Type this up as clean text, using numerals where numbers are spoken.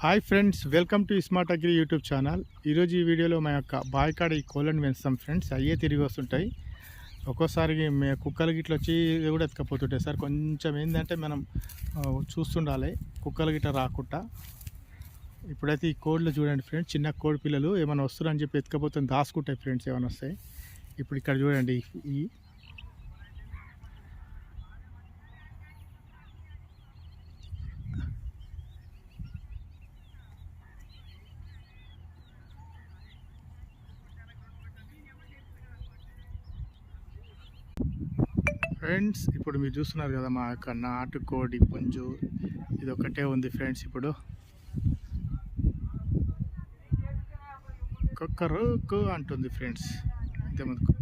Hi friends, welcome to smart agri YouTube channel. ఈరోజు ఈ వీడియోలో మా యొక్క బాయికాడ ఈ కోళ్ళని పెంచుతాం ఫ్రెండ్స్. అయ్యే తిరిగి వస్తుంటాయి. ఒక్కోసారి కుక్కలు గిట్ల వచ్చి కూడా ఎత్తుకపోతుంటాయి సార్. కొంచెం ఏంటంటే మనం చూస్తుండాలి కుక్కలు గిట్ల రాకుండా. ఇప్పుడైతే ఈ కోళ్ళు చూడండి ఫ్రెండ్స్, చిన్న కోడి పిల్లలు ఏమైనా వస్తున్నారని చెప్పి ఎత్తుకపోతుంది, దాచుకుంటాయి ఫ్రెండ్స్ ఏమైనా వస్తాయి. ఇప్పుడు ఇక్కడ చూడండి ఈ ఫ్రెండ్స్, ఇప్పుడు మీరు చూస్తున్నారు కదా మా యొక్క నాటుకోడి పుంజు. ఇది ఒకటే ఉంది ఫ్రెండ్స్. ఇప్పుడు కుక్కరుకు అంటుంది ఫ్రెండ్స్. ఇంతకుముందుకు